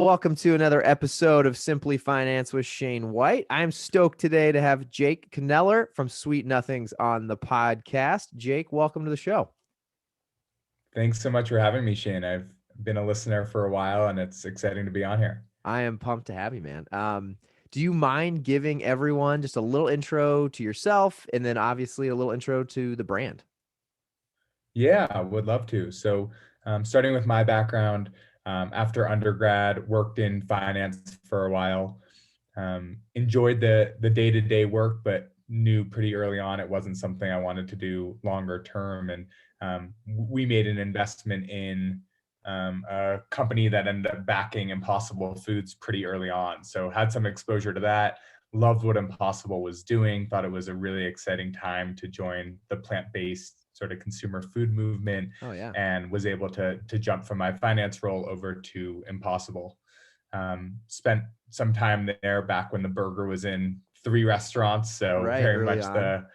Welcome to another episode of Simply Finance with Shane White. I'm stoked today to have Jake Kneller from Sweet Nothings on the podcast. Jake, welcome to the show. Thanks so much for having me, Shane. I've been a listener for a while and it's exciting to be on here. I am pumped to have you, man. Do you mind giving everyone just a little intro to yourself and then obviously a little intro to the brand? Yeah, I would love to. Starting with my background, after undergrad, worked in finance for a while. Enjoyed the day-to-day work, but knew pretty early on it wasn't something I wanted to do longer term. And we made an investment in a company that ended up backing Impossible Foods pretty early on. So had some exposure to that. Loved what Impossible was doing. Thought it was a really exciting time to join the plant-based sort of consumer food movement, Oh, yeah. and was able to jump from my finance role over to Impossible. Spent some time there back when the burger was in 3 restaurants, so Right. very Early much on.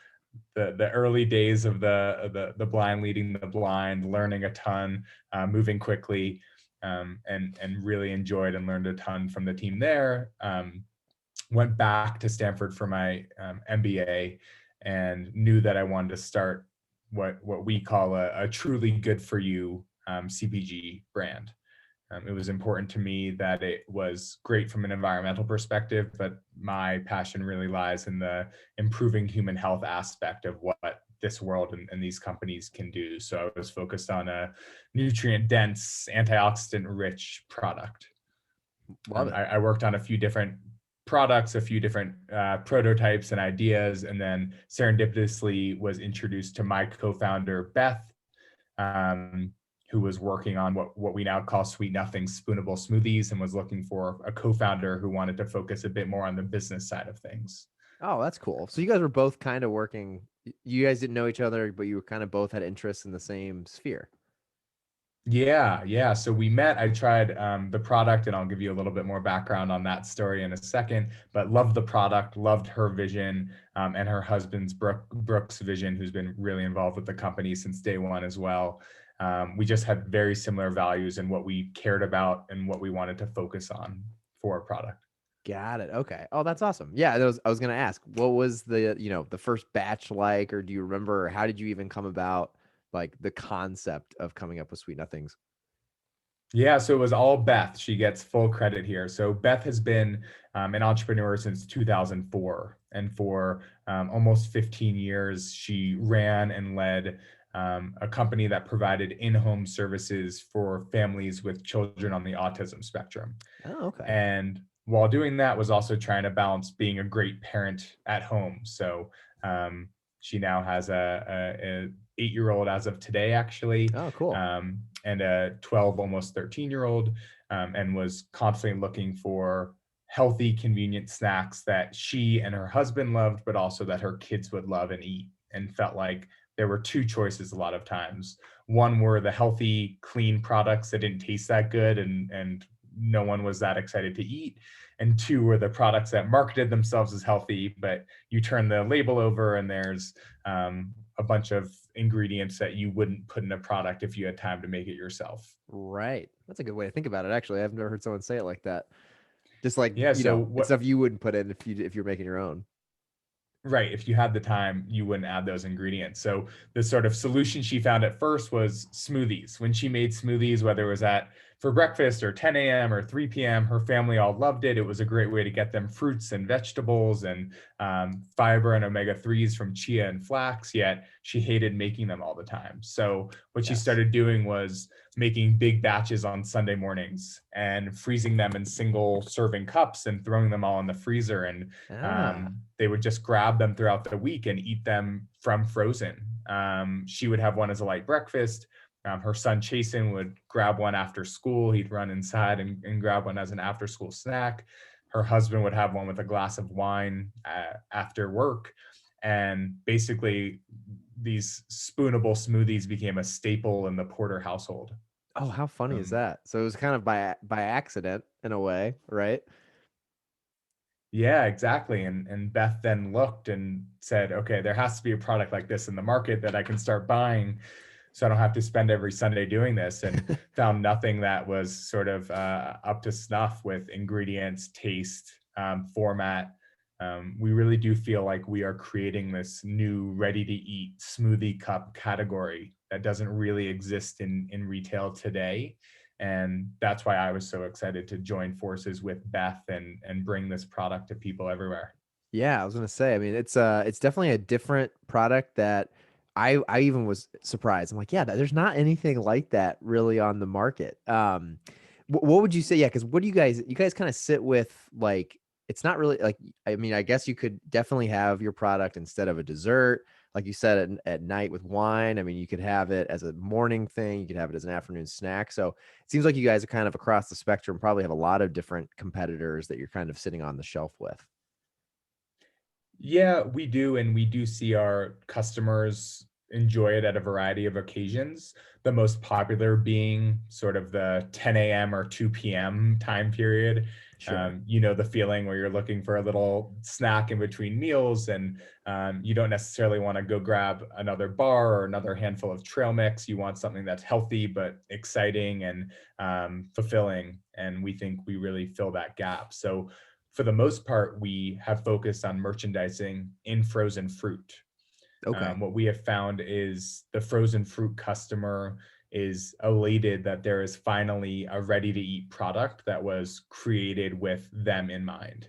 the early days of the blind leading the blind, learning a ton, moving quickly, and really enjoyed and learned a ton from the team there. Went back to Stanford for my MBA, and knew that I wanted to start what we call a truly good for you CPG brand. It was important to me that it was great from an environmental perspective, but my passion really lies in the improving human health aspect of what this world and these companies can do. So I was focused on a nutrient dense, antioxidant rich product. Love it. I worked on a few different products, a few different prototypes and ideas, and then serendipitously was introduced to my co-founder, Beth, um, who was working on what we now call Sweet Nothings spoonable smoothies, and was looking for a co-founder who wanted to focus a bit more on the business side of things. Oh, that's cool. So you guys were both kind of working. You guys didn't know each other, but you were kind of both had interests in the same sphere. Yeah. So we met. I tried the product, and I'll give you a little bit more background on that story in a second. But loved the product, loved her vision, and her husband's Brooks vision, who's been really involved with the company since day one as well. We just had very similar values in what we cared about and what we wanted to focus on for a product. Got it. Okay. Oh, that's awesome. Yeah, I was gonna ask, what was the first batch like, or do you remember how did you even come about like the concept of coming up with Sweet Nothings? Yeah, so it was all Beth. She gets full credit here. So Beth has been an entrepreneur since 2004, and for almost 15 years, she ran and led a company that provided in-home services for families with children on the autism spectrum. Oh, okay. And while doing that, was also trying to balance being a great parent at home. So she now has a 8-year-old as of today, actually, Oh, cool. and a 12, almost 13-year-old, and was constantly looking for healthy, convenient snacks that she and her husband loved, but also that her kids would love and eat, and felt like there were two choices a lot of times. One were the healthy, clean products that didn't taste that good and no one was that excited to eat. And two were the products that marketed themselves as healthy, but you turn the label over and there's a bunch of ingredients that you wouldn't put in a product if you had time to make it yourself. Right. That's a good way to think about it, actually. I've never heard someone say it like that. Just like, Yeah. So it's what? stuff you wouldn't put in if you're making your own. Right. If you had the time, you wouldn't add those ingredients. So the sort of solution she found at first was smoothies. When she made smoothies, whether it was at for breakfast or 10 a.m. or 3 p.m., her family all loved it. It was a great way to get them fruits and vegetables and fiber and omega-3s from chia and flax, yet she hated making them all the time. So what she Yes. started doing was making big batches on Sunday mornings and freezing them in single serving cups and throwing them all in the freezer. And Ah, they would just grab them throughout the week and eat them from frozen. She would have one as a light breakfast. Her son Chasen would grab one after school. He'd run inside and grab one as an after school snack. Her husband would have one with a glass of wine after work. And basically, these spoonable smoothies became a staple in the Porter household. oh, how funny is Um, that? So it was kind of by accident in a way, right? Yeah, exactly. And Beth then looked and said, okay, there has to be a product like this in the market that I can start buying. so I don't have to spend every Sunday doing this, and found nothing that was sort of up to snuff with ingredients, taste, format. We really do feel like we are creating this new ready to eat smoothie cup category that doesn't really exist in retail today. And that's why I was so excited to join forces with Beth and bring this product to people everywhere. Yeah, I was gonna say, I mean, it's definitely a different product that I even was surprised. I'm like, yeah, there's not anything like that really on the market. What would you say? Yeah, because what do you guys kind of sit with like it's not really like I mean, I guess you could definitely have your product instead of a dessert, like you said at night with wine. I mean, you could have it as a morning thing, you could have it as an afternoon snack. So it seems like you guys are kind of across the spectrum, probably have a lot of different competitors that you're kind of sitting on the shelf with. Yeah, we do. And we do see our customers enjoy it at a variety of occasions. The most popular being sort of the 10 a.m. or 2 p.m. time period. Sure. The feeling where you're looking for a little snack in between meals, and you don't necessarily want to go grab another bar or another handful of trail mix. You want something that's healthy but exciting and fulfilling. And we think we really fill that gap. So for the most part, we have focused on merchandising in frozen fruit. Okay. What we have found is the frozen fruit customer is elated that there is finally a ready to eat product that was created with them in mind.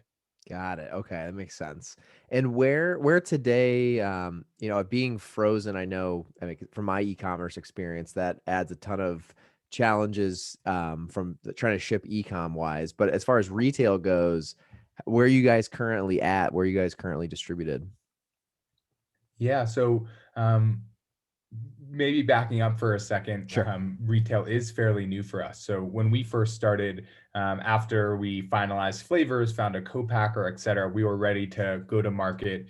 Got it. Okay, that makes sense. And where today, it being frozen, I know, I mean, from my e-commerce experience, that adds a ton of challenges from trying to ship e-com wise. But as far as retail goes, where are you guys currently at? Where are you guys currently distributed? Yeah. So maybe backing up for a second, Sure. retail is fairly new for us. So when we first started, after we finalized flavors, found a co-packer, et cetera, we were ready to go to market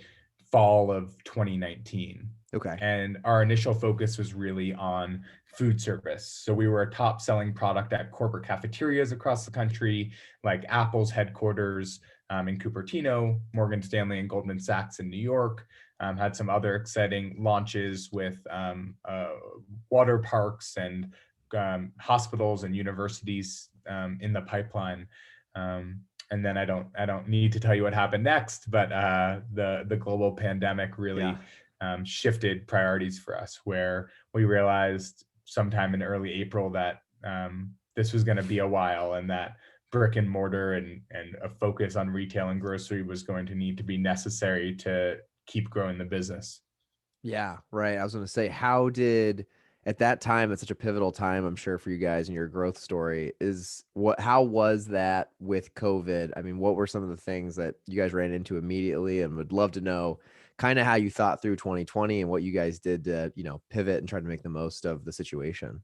fall of 2019. Okay. And our initial focus was really on food service. So we were a top selling product at corporate cafeterias across the country, like Apple's headquarters in Cupertino, Morgan Stanley and Goldman Sachs in New York. Had some other exciting launches with water parks and hospitals and universities in the pipeline. And then I don't need to tell you what happened next, but the global pandemic Yeah. really shifted priorities for us, where we realized sometime in early April that this was going to be a while, and that brick and mortar and a focus on retail and grocery was going to need to be necessary to keep growing the business. Yeah, right. I was gonna say, how did at that time, at such a pivotal time, I'm sure for you guys and your growth story, how was that with COVID? I mean, what were some of the things that you guys ran into immediately, and would love to know kind of how you thought through 2020 and what you guys did to, pivot and try to make the most of the situation.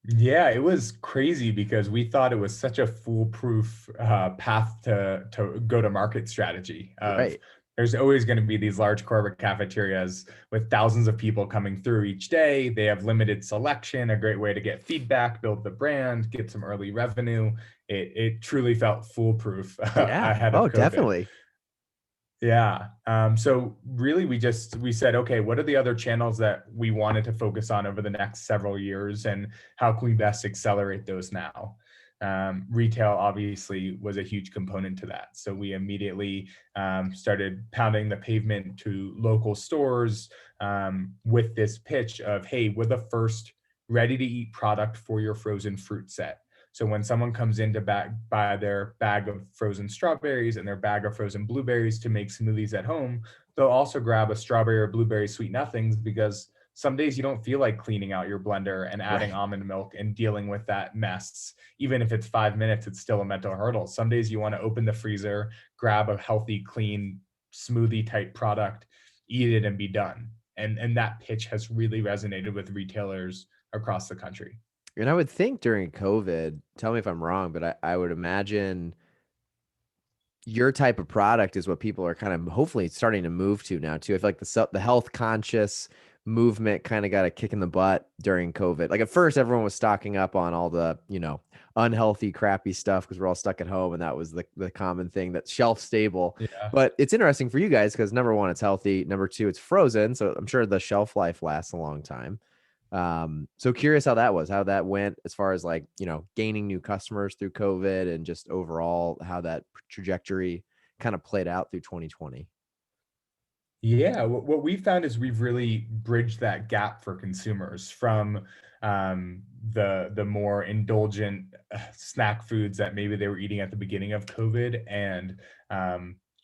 Yeah, it was crazy because we thought it was such a foolproof path to go to market strategy of Right. there's always going to be these large corporate cafeterias with thousands of people coming through each day. They have limited selection, a great way to get feedback, build the brand, get some early revenue. It truly felt foolproof Yeah. ahead Oh, of COVID. definitely. Yeah. So really we said, okay, what are the other channels that we wanted to focus on over the next several years, and how can we best accelerate those now? Retail obviously was a huge component to that. So we immediately started pounding the pavement to local stores with this pitch of, hey, we're the first ready to eat product for your frozen fruit set. So when someone comes in to buy their bag of frozen strawberries and their bag of frozen blueberries to make smoothies at home, they'll also grab a strawberry or blueberry sweet nothings, because some days you don't feel like cleaning out your blender and adding Right. almond milk and dealing with that mess. Even if it's 5 minutes, it's still a mental hurdle. Some days you want to open the freezer, grab a healthy, clean smoothie type product, eat it, and be done. And that pitch has really resonated with retailers across the country. And I would think during COVID, tell me if I'm wrong, but I would imagine your type of product is what people are kind of hopefully starting to move to now too. I feel like the health conscious movement kind of got a kick in the butt during COVID. Like at first, everyone was stocking up on all the unhealthy, crappy stuff because we're all stuck at home, and that was the common thing that's shelf stable. Yeah. But it's interesting for you guys because number one, it's healthy. Number two, it's frozen, so I'm sure the shelf life lasts a long time. So curious how that was, how that went as far as like, gaining new customers through COVID and just overall how that trajectory kind of played out through 2020. Yeah, what we found is we've really bridged that gap for consumers from the more indulgent snack foods that maybe they were eating at the beginning of COVID, and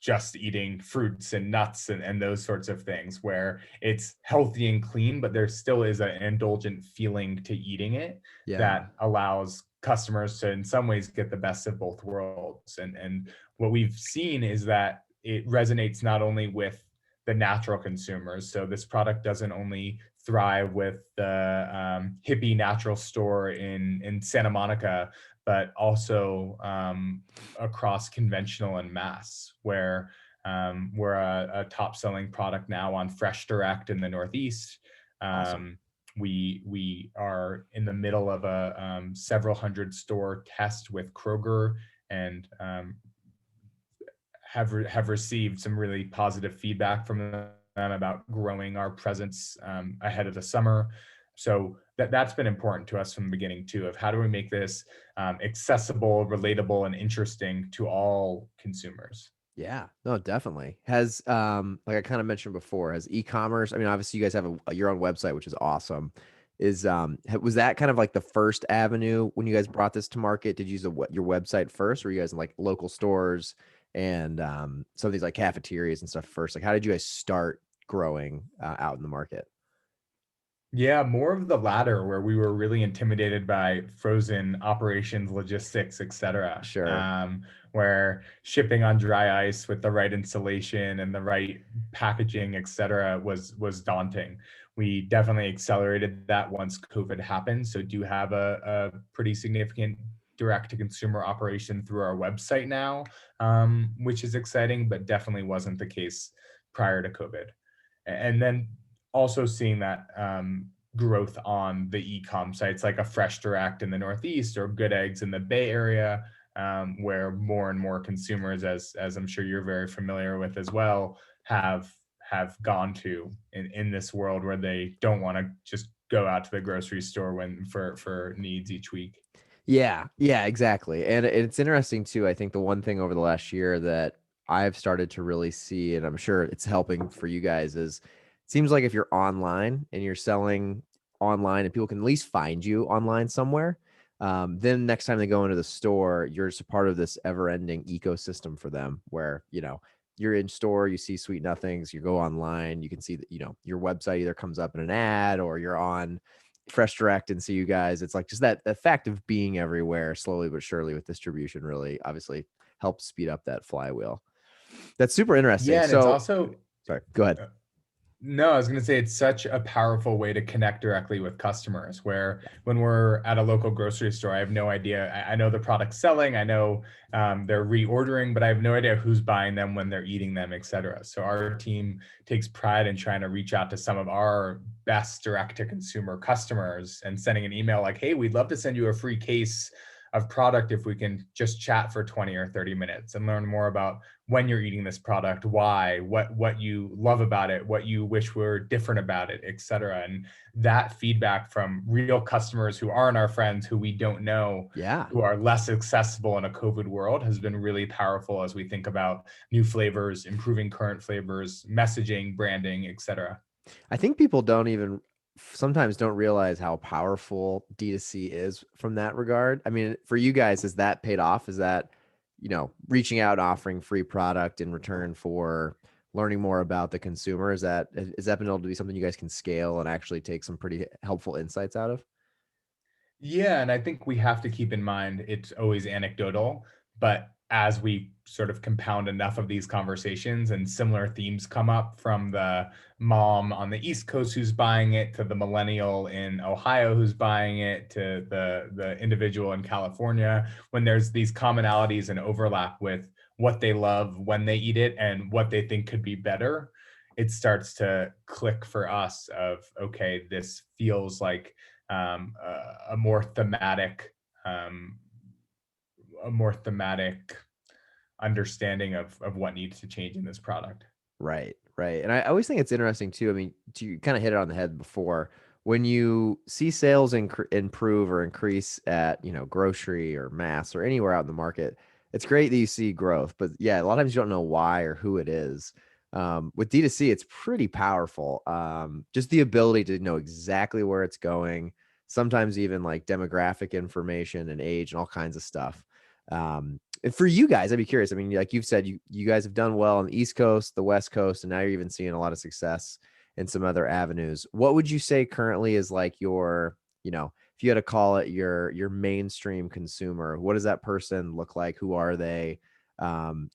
just eating fruits and nuts and those sorts of things, where it's healthy and clean, but there still is an indulgent feeling to eating it Yeah. that allows customers to, in some ways, get the best of both worlds. And what we've seen is that it resonates not only with the natural consumers. So this product doesn't only thrive with the hippie natural store in Santa Monica, but also across conventional and mass, where we're a top selling product now on Fresh Direct in the Northeast. Awesome. We are in the middle of a several hundred store test with Kroger, and have received some really positive feedback from them about growing our presence ahead of the summer. So that's been important to us from the beginning too, of how do we make this accessible, relatable, and interesting to all consumers. Yeah, no, definitely. Has like I kind of mentioned before, has e-commerce, I mean, obviously you guys have your own website, which is awesome. Is was that kind of like the first avenue when you guys brought this to market? Did you use your website first, or were you guys in like local stores and some of these like cafeterias and stuff first? Like how did you guys start growing out in the market? Yeah, more of the latter, where we were really intimidated by frozen operations, logistics, etc. Sure. Where shipping on dry ice with the right installation and the right packaging, etc., was daunting. We definitely accelerated that once COVID happened. So do have a pretty significant direct to consumer operation through our website now, which is exciting, but definitely wasn't the case prior to COVID. And then also seeing that growth on the e-com sites like a Fresh Direct in the Northeast or Good Eggs in the Bay Area, where more and more consumers, as I'm sure you're very familiar with as well, have gone to in this world where they don't want to just go out to the grocery store when for needs each week. Yeah, yeah, exactly. And it's interesting too. I think the one thing over the last year that I've started to really see, and I'm sure it's helping for you guys, is it seems like if you're online and you're selling online and people can at least find you online somewhere, then next time they go into the store, you're just a part of this ever-ending ecosystem for them where, you're in store, you see Sweet Nothings, you go online, you can see that, your website either comes up in an ad or you're on Fresh Direct and see you guys. It's like just that fact of being everywhere slowly but surely with distribution really obviously helps speed up that flywheel. That's super interesting. Yeah, and it's So also sorry, go ahead. no, I was going to say it's such a powerful way to connect directly with customers. Where when we're at a local grocery store, I have no idea. I know the product's selling, I know they're reordering, but I have no idea who's buying them, when they're eating them, et cetera. So our team takes pride in trying to reach out to some of our best direct to consumer customers and sending an email like, hey, we'd love to send you a free case of product if we can just chat for 20 or 30 minutes and learn more about when you're eating this product, why, what you love about it, what you wish were different about it, et cetera. And that feedback from real customers who aren't our friends, who we don't know, Yeah. who are less accessible in a COVID world, has been really powerful as we think about new flavors, improving current flavors, messaging, branding, et cetera. I think people don't even sometimes don't realize how powerful D2C is from that regard. I mean, for you guys, is that paid off? Is that, reaching out, offering free product in return for learning more about the consumer? Is that been able to be something you guys can scale and actually take some pretty helpful insights out of? Yeah, and I think we have to keep in mind it's always anecdotal, but as we sort of compound enough of these conversations and similar themes come up, from the mom on the East Coast who's buying it to the millennial in Ohio who's buying it to the individual in California, when there's these commonalities and overlap with what they love when they eat it and what they think could be better, it starts to click for us of, okay, this feels like a more thematic, um, a more thematic understanding of what needs to change in this product. Right, right. And I always think it's interesting too. I mean, you kind of hit it on the head before. when you see sales improve or increase at, grocery or mass or anywhere out in the market, it's great that you see growth. But yeah, a lot of times you don't know why or who it is. With D2C, it's pretty powerful. Just the ability to know exactly where it's going, sometimes even like demographic information and age and all kinds of stuff. And for you guys, I'd be curious. I mean, like you've said, you guys have done well on the East Coast, the West Coast, and now you're even seeing a lot of success in some other avenues. What would you say currently is like your, if you had to call it your mainstream consumer, what does that person look like? Who are they?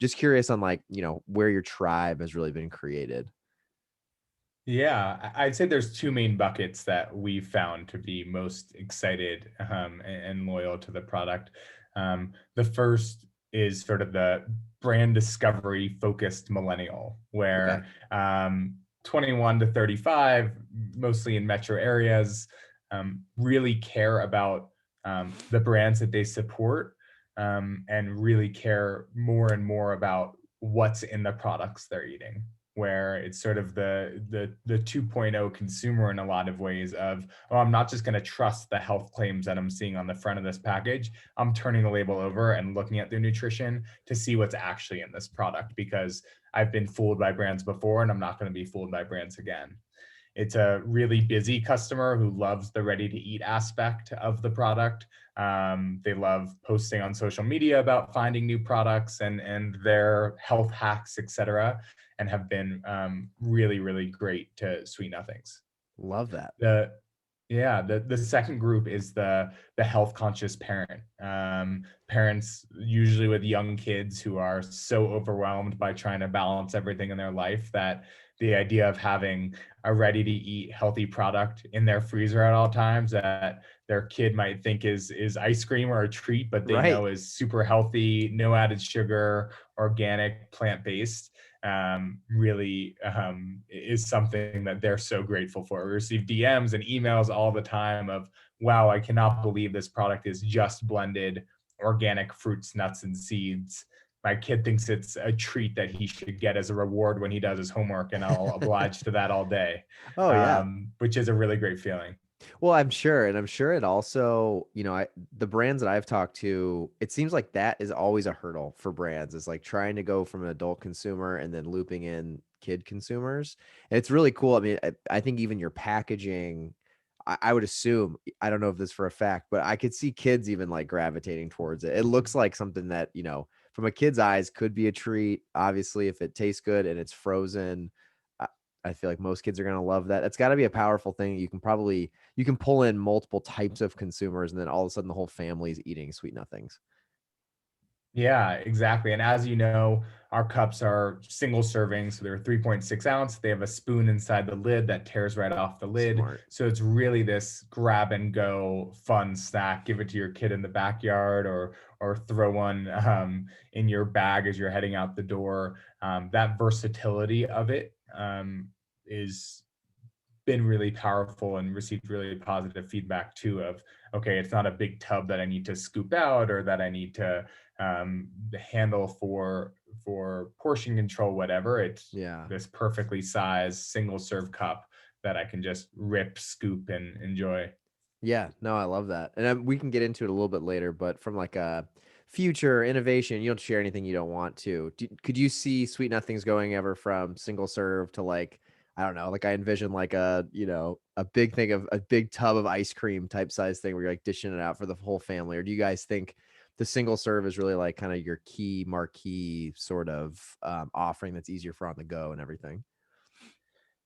Just curious on like, where your tribe has really been created. Yeah, I'd say there's two main buckets that we found to be most excited and loyal to the product. The first is sort of the brand discovery focused millennial, Okay. where 21 to 35, mostly in metro areas, really care about the brands that they support, and really care more and more about what's in the products they're eating, where it's sort of the 2.0 consumer in a lot of ways of, oh, I'm not just going to trust the health claims that I'm seeing on the front of this package. I'm turning the label over and looking at their nutrition to see what's actually in this product, because I've been fooled by brands before and I'm not going to be fooled by brands again. It's a really busy customer who loves the ready to eat aspect of the product. They love posting on social media about finding new products and their health hacks, etc., and have been really, really great to Sweet Nothings. Love that. The yeah, the second group is the health conscious parent. Parents usually with young kids who are so overwhelmed by trying to balance everything in their life that the idea of having a ready to eat healthy product in their freezer at all times that their kid might think is ice cream or a treat, but they Right. know is super healthy, no added sugar, organic, plant based, really is something that they're so grateful for. We receive DMs and emails all the time of, wow, I cannot believe this product is just blended organic fruits, nuts, and seeds. My kid thinks it's a treat that he should get as a reward when he does his homework, and I'll oblige to that all day, Oh yeah. which is a really great feeling. Well, I'm sure, and I'm sure it also, the brands that I've talked to, it seems like that is always a hurdle for brands. Is like trying to go from an adult consumer and then looping in kid consumers. And it's really cool. I mean, I think even your packaging, I would assume, I don't know if this for a fact, but I could see kids even like gravitating towards it. It looks like something that, from a kid's eyes could be a treat. Obviously, if it tastes good and it's frozen, I, I feel like most kids are going to love that. It's got to be a powerful thing. You can pull in multiple types of consumers and then all of a sudden the whole family's eating Sweet Nothings. Yeah, exactly. And as you know, our cups are single serving. So they're 3.6 ounce. They have a spoon inside the lid that tears right off the lid. Smart. So it's really this grab and go fun snack. Give it to your kid in the backyard, or throw one in your bag as you're heading out the door. That versatility of it is been really powerful and received really positive feedback too of, okay, it's not a big tub that I need to scoop out or that I need to handle for portion control, whatever. It's Yeah. this perfectly sized single serve cup that I can just rip, scoop, and enjoy. Yeah, no, I love that. And we can get into it a little bit later, but from like a future innovation, you don't share anything you don't want to. Could you see Sweet Nothings going ever from single serve to like, I don't know, like I envision like a big thing of a big tub of ice cream type size thing where you're like dishing it out for the whole family? Or do you guys think the single serve is really like kind of your key marquee sort of offering that's easier for on the go and everything?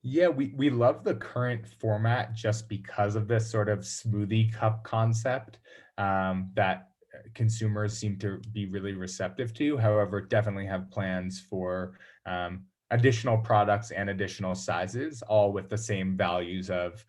Yeah, we love the current format just because of this sort of smoothie cup concept, that consumers seem to be really receptive to. However, definitely have plans for additional products and additional sizes, all with the same values of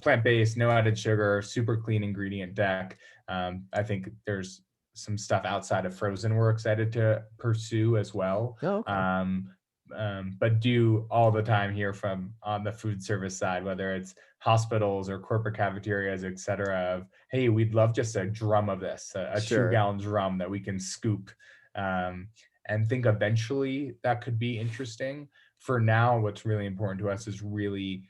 plant-based, no added sugar, super clean ingredient deck. I think there's some stuff outside of frozen we're excited to pursue as well. Oh, okay. But do all the time hear from on the food service side, whether it's hospitals or corporate cafeterias, et cetera, of, hey, we'd love just a drum of this, a two Sure. gallon drum that we can scoop. Um, and think eventually that could be interesting. For now, what's really important to us is really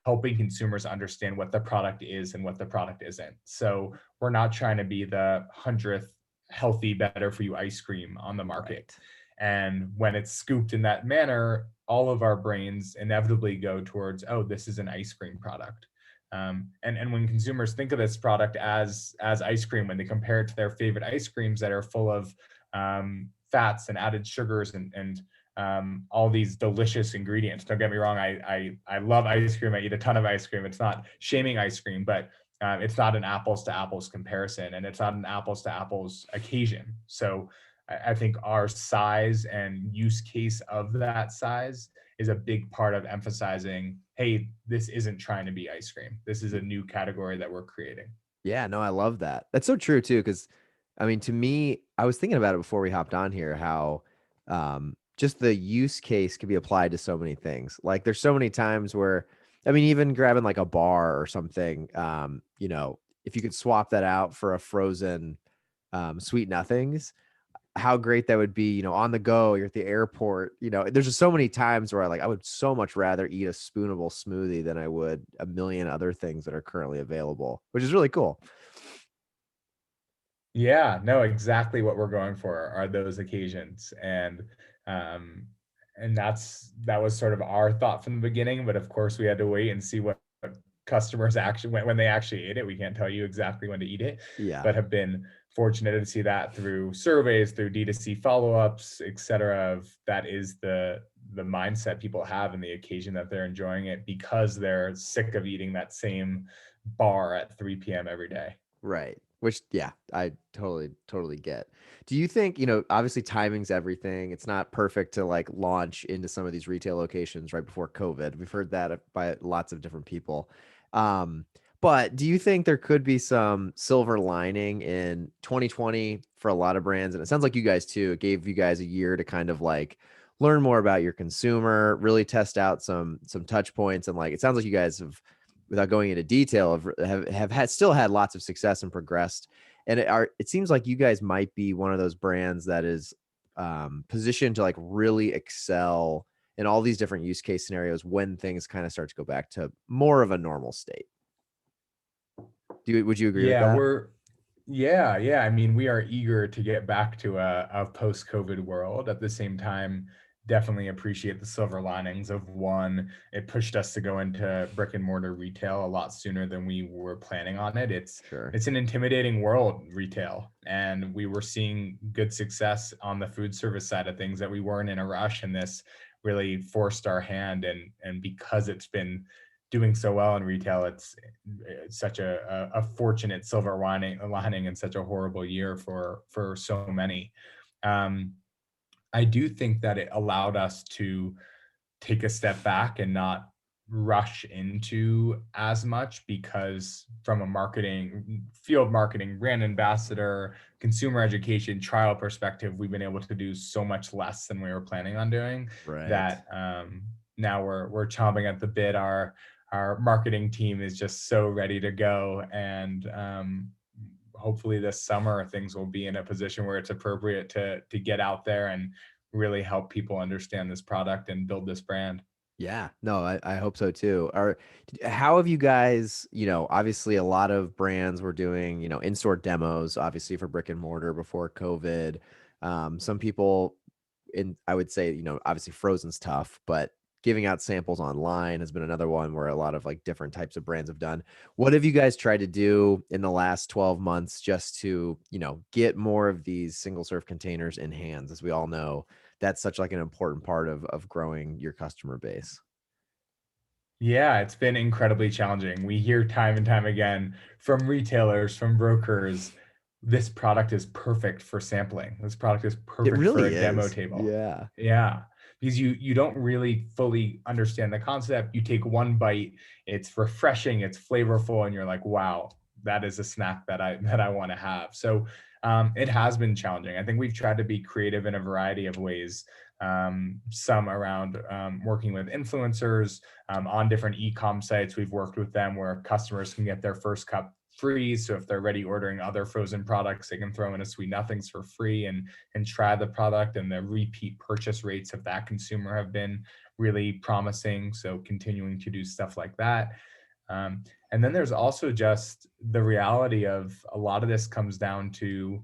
helping consumers understand what the product is and what the product isn't. So we're not trying to be the 100th healthy, better for you ice cream on the market. Right. And when it's scooped in that manner, all of our brains inevitably go towards, oh, this is an ice cream product. And when consumers think of this product as ice cream, when they compare it to their favorite ice creams that are full of fats and added sugars and all these delicious ingredients. Don't get me wrong, I love ice cream. I eat a ton of ice cream. It's not shaming ice cream, but it's not an apples to apples comparison, and it's not an apples to apples occasion. So I think our size and use case of that size is a big part of emphasizing, hey, this isn't trying to be ice cream. This is a new category that we're creating. Yeah, no, I love that. That's so true too, because I mean, to me, I was thinking about it before we hopped on here, how just the use case could be applied to so many things. Like there's so many times where, I mean, even grabbing like a bar or something, if you could swap that out for a frozen sweet nothings, how great that would be, on the go, you're at the airport, there's just so many times where I would so much rather eat a spoonable smoothie than I would a million other things that are currently available, which is really cool. Yeah, no, exactly what we're going for are those occasions. And that was sort of our thought from the beginning, but of course we had to wait and see what customers actually when they actually ate it. We can't tell you exactly when to eat it, Yeah. but have been fortunate to see that through surveys, through D2C follow-ups, et cetera, of that is the mindset people have and the occasion that they're enjoying it because they're sick of eating that same bar at 3 p.m. every day. Right. Which, yeah, I totally get. Do you think, obviously timing's everything. It's not perfect to like launch into some of these retail locations right before COVID. We've heard that by lots of different people. Um, but do you think there could be some silver lining in 2020 for a lot of brands? And it sounds like you guys too. It gave you guys a year to kind of like learn more about your consumer, really test out some touch points. And like it sounds like you guys have, without going into detail, have had still had lots of success and progressed. And it seems like you guys might be one of those brands that is positioned to like really excel in all these different use case scenarios when things kind of start to go back to more of a normal state. Would you agree with Yeah, that? yeah. I mean, we are eager to get back to a post-COVID world. At the same time, definitely appreciate the silver linings of one, it pushed us to go into brick and mortar retail a lot sooner than we were planning on it. Sure. It's an intimidating world, retail, and we were seeing good success on the food service side of things that we weren't in a rush, and this really forced our hand. And because it's been doing so well in retail, it's such a fortunate silver lining in such a horrible year for so many. Um, I do think that it allowed us to take a step back and not rush into as much, because from a field marketing, brand ambassador, consumer education, trial perspective, we've been able to do so much less than we were planning on doing, Right. that now we're chomping at the bit. Our marketing team is just so ready to go, and hopefully this summer things will be in a position where it's appropriate to get out there and really help people understand this product and build this brand. Yeah, no, I hope so too. How have you guys, obviously a lot of brands were doing, in-store demos, obviously for brick and mortar before COVID. Some people I would say, obviously frozen's tough, but giving out samples online has been another one where a lot of like different types of brands have done. What have you guys tried to do in the last 12 months just to, get more of these single serve containers in hands? As we all know, that's such like an important part of growing your customer base. Yeah, it's been incredibly challenging. We hear time and time again from retailers, from brokers, this product is perfect for sampling. This product is It perfect for really a demo is. table. Yeah. Yeah, because you don't really fully understand the concept. You take one bite, it's refreshing, it's flavorful, and you're like, wow, that is a snack that I want to have. So it has been challenging. I think we've tried to be creative in a variety of ways. Some around working with influencers on different e-com sites. We've worked with them where customers can get their first cup freeze. So if they're already ordering other frozen products, they can throw in a sweet nothings for free and try the product. And the repeat purchase rates of that consumer have been really promising. So continuing to do stuff like that. And then there's also just the reality of a lot of this comes down to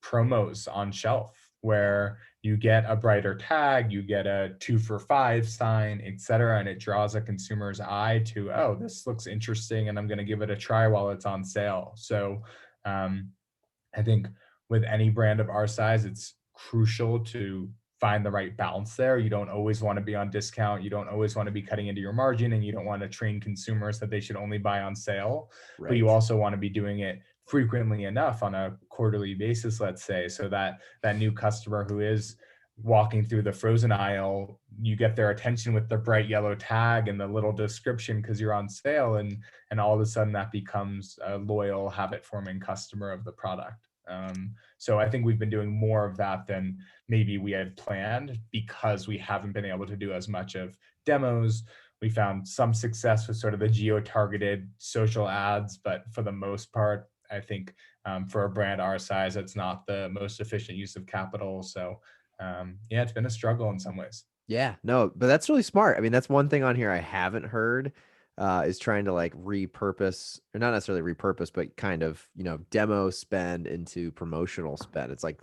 promos on shelf where you get a brighter tag, you get a 2 for $5 sign, et cetera, and it draws a consumer's eye to, oh, this looks interesting, and I'm going to give it a try while it's on sale. So um, I think with any brand of our size, it's crucial to find the right balance there. You don't always want to be on discount. You don't always want to be cutting into your margin, and you don't want to train consumers that they should only buy on sale. But you Right. also want to be doing it frequently enough on a quarterly basis, let's say, so that that new customer who is walking through the frozen aisle, you get their attention with the bright yellow tag and the little description because you're on sale, and all of a sudden that becomes a loyal habit forming customer of the product. So I think we've been doing more of that than maybe we had planned because we haven't been able to do as much of demos. We found some success with sort of the geo-targeted social ads, but for the most part, I think for a brand our size, it's not the most efficient use of capital. So yeah, it's been a struggle in some ways. Yeah, no, but that's really smart. I mean, that's one thing on here I haven't heard is trying to like repurpose, or not necessarily repurpose, but kind of, demo spend into promotional spend. It's like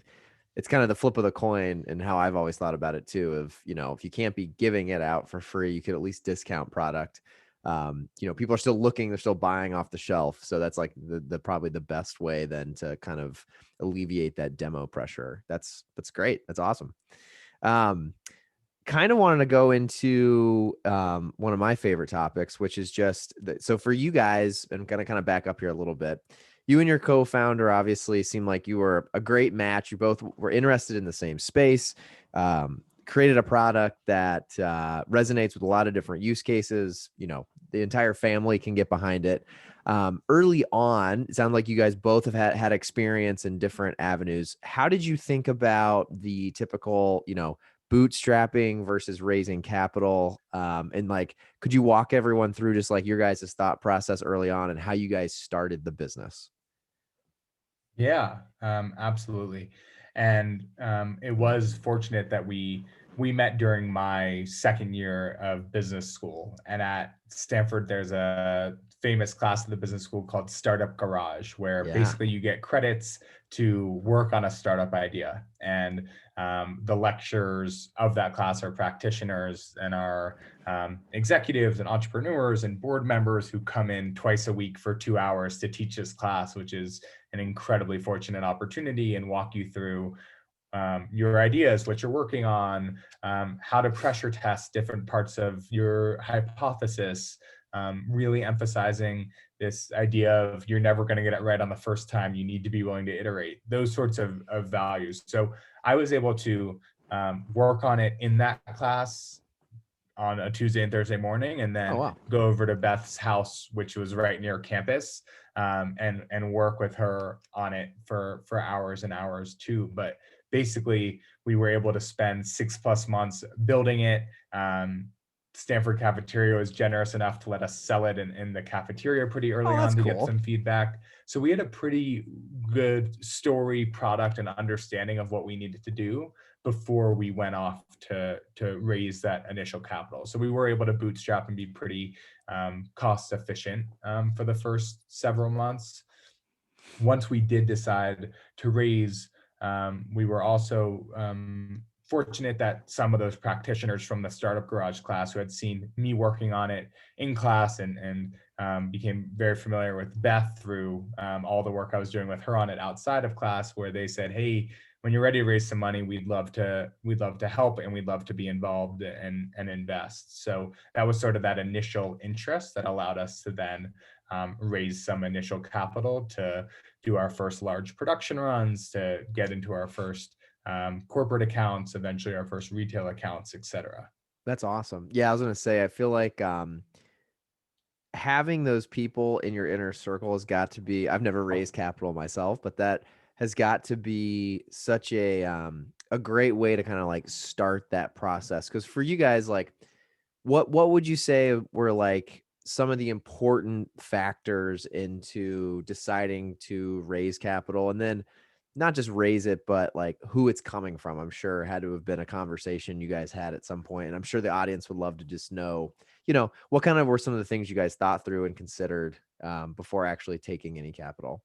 it's kind of the flip of the coin and how I've always thought about it too, of, if you can't be giving it out for free, you could at least discount product. People are still looking, they're still buying off the shelf. So that's like the probably the best way then to kind of alleviate that demo pressure. That's great. That's awesome. Um, Kind of wanted to go into one of my favorite topics, which is just so for you guys, and going to kind of back up here a little bit. You and your co-founder obviously seem like you were a great match. You both were interested in the same space, created a product that resonates with a lot of different use cases. The entire family can get behind it. Early on, it sounded like you guys both have had experience in different avenues. How did you think about the typical, bootstrapping versus raising capital? And like, could you walk everyone through just like your guys' thought process early on and how you guys started the business? Yeah, absolutely. And it was fortunate that we met during my second year of business school. And at Stanford, there's a famous class of the business school called Startup Garage, where Yeah. basically you get credits to work on a startup idea. And the lecturers of that class are practitioners and are executives and entrepreneurs and board members who come in twice a week for 2 hours to teach this class, which is an incredibly fortunate opportunity, and walk you through your ideas, what you're working on, how to pressure test different parts of your hypothesis, really emphasizing this idea of you're never going to get it right on the first time. You need to be willing to iterate, those sorts of values. So I was able to work on it in that class on a Tuesday and Thursday morning, and Oh, then wow. go over to Beth's house, which was right near campus, and work with her on it for hours and hours too. But basically, we were able to spend 6+ months building it. Stanford Cafeteria was generous enough to let us sell it in the cafeteria pretty early Oh, that's on to get cool. some feedback. So we had a pretty good story, product, and understanding of what we needed to do before we went off to raise that initial capital. So we were able to bootstrap and be pretty cost efficient for the first several months. Once we did decide to raise, we were also fortunate that some of those practitioners from the Startup Garage class who had seen me working on it in class and became very familiar with Beth through all the work I was doing with her on it outside of class, where they said, "Hey, when you're ready to raise some money, we'd love to help, and we'd love to be involved and invest." So that was sort of that initial interest that allowed us to then raise some initial capital to do our first large production runs, to get into our first corporate accounts, eventually our first retail accounts, et cetera. That's awesome. Yeah, I was gonna say, I feel like having those people in your inner circle has got to be, I've never raised capital myself, but that has got to be such a great way to kind of like start that process. Because for you guys, like what would you say were like some of the important factors into deciding to raise capital, and then not just raise it, but like who it's coming from? I'm sure had to have been a conversation you guys had at some point, and I'm sure the audience would love to just know, what kind of were some of the things you guys thought through and considered before actually taking any capital?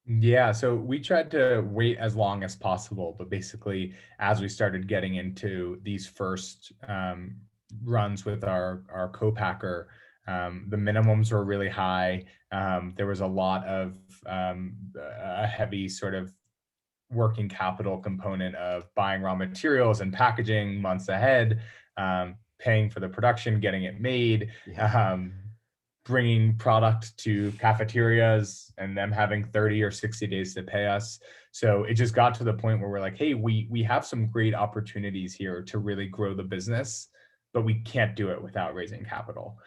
Yeah, so we tried to wait as long as possible, but basically, as we started getting into these first runs with our co-packer, the minimums were really high. There was a lot of a heavy sort of working capital component of buying raw materials and packaging months ahead, paying for the production, getting it made, Yeah. um, bringing product to cafeterias and them having 30 or 60 days to pay us. So it just got to the point where we're like, hey, we have some great opportunities here to really grow the business, but we can't do it without raising capital.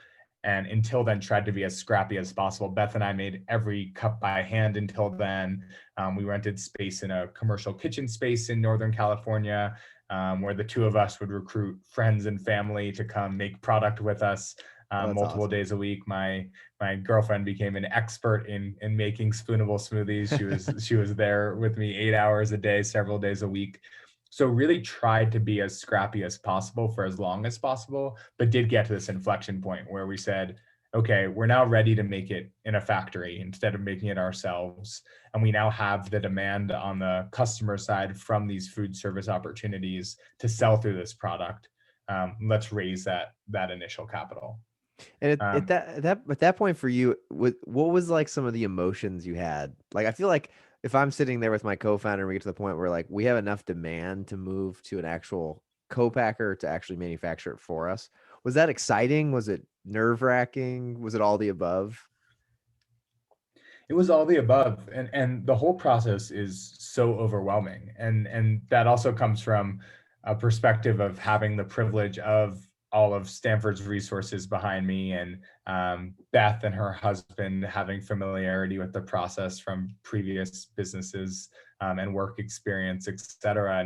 And until then, tried to be as scrappy as possible. Beth and I made every cup by hand until then. We rented space in a commercial kitchen space in Northern California, where the two of us would recruit friends and family to come make product with us Oh, that's multiple awesome. days a week. My girlfriend became an expert in making spoonable smoothies. She was there with me 8 hours a day, several days a week. So really tried to be as scrappy as possible for as long as possible, but did get to this inflection point where we said, okay, we're now ready to make it in a factory instead of making it ourselves. And we now have the demand on the customer side from these food service opportunities to sell through this product. Let's raise that initial capital. And at Um, that point for you, what was like some of the emotions you had? Like, I feel like if I'm sitting there with my co-founder and we get to the point where like we have enough demand to move to an actual co-packer to actually manufacture it for us, was that exciting? Was it nerve-wracking? Was it all the above? It was all the above, and the whole process is so overwhelming, and that also comes from a perspective of having the privilege of all of Stanford's resources behind me, and Beth and her husband having familiarity with the process from previous businesses and work experience, et cetera.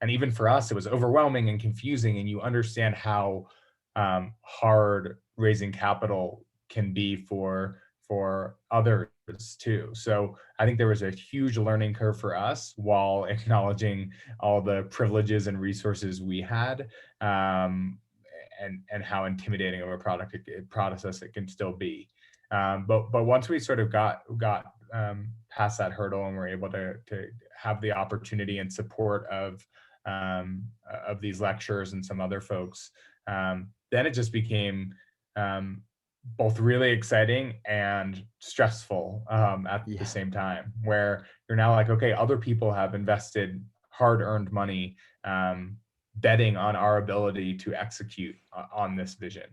And even for us, it was overwhelming and confusing, and you understand how hard raising capital can be for others too. So I think there was a huge learning curve for us while acknowledging all the privileges and resources we had, and how intimidating of a process it can still be. But once we sort of got past that hurdle and were able to have the opportunity and support of these lecturers and some other folks, then it just became um, both really exciting and stressful at the Yeah. same time, where you're now like, okay, other people have invested hard earned money, betting on our ability to execute on this vision.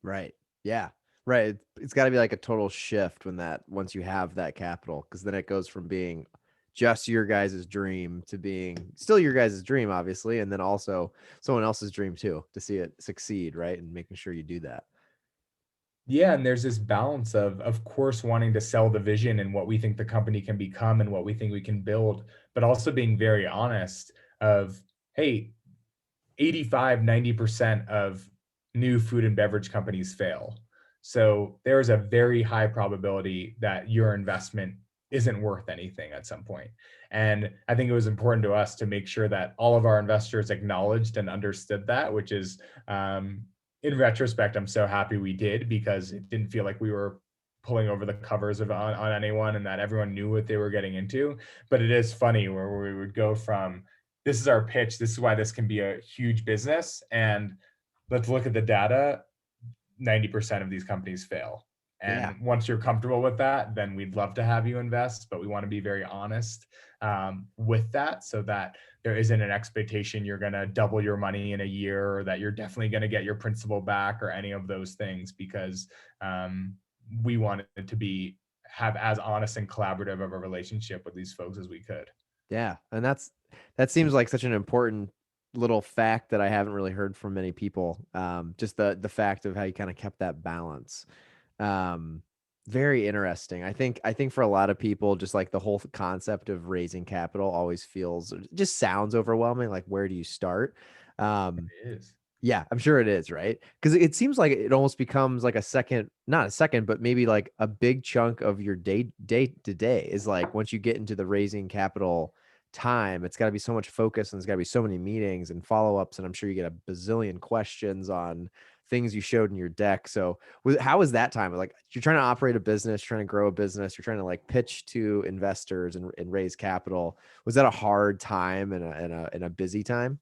Right. Yeah. Right. It's got to be like a total shift once you have that capital, because then it goes from being just your guys' dream to being still your guys' dream, obviously, and then also someone else's dream too, to see it succeed, right? And making sure you do that. Yeah, and there's this balance of course wanting to sell the vision and what we think the company can become and what we think we can build, but also being very honest of, hey, 85, 90% of new food and beverage companies fail. So there's a very high probability that your investment isn't worth anything at some point. And I think it was important to us to make sure that all of our investors acknowledged and understood that, which is, in retrospect, I'm so happy we did, because it didn't feel like we were pulling over the covers on anyone, and that everyone knew what they were getting into. But it is funny where we would go from, this is our pitch, this is why this can be a huge business, and let's look at the data. 90% of these companies fail. Yeah. And once you're comfortable with that, then we'd love to have you invest, but we want to be very honest with that, so that there isn't an expectation you're going to double your money in a year, or that you're definitely going to get your principal back, or any of those things, because um, we wanted to have as honest and collaborative of a relationship with these folks as we could. Yeah. And that seems like such an important little fact that I haven't really heard from many people. Just the fact of how you kind of kept that balance. Um, Very interesting. I think for a lot of people, just like the whole concept of raising capital always feels just sounds overwhelming. Like, where do you start? Um, It is. Yeah, I'm sure it is, right? Because it seems like it almost becomes like a second, not a second, but maybe like a big chunk of your day to day is like once you get into the raising capital time, it's got to be so much focus and there's got to be so many meetings and follow-ups. And I'm sure you get a bazillion questions on things you showed in your deck. So how was that time? Like you're trying to operate a business, trying to grow a business, you're trying to like pitch to investors and raise capital. Was that a hard time and a busy time?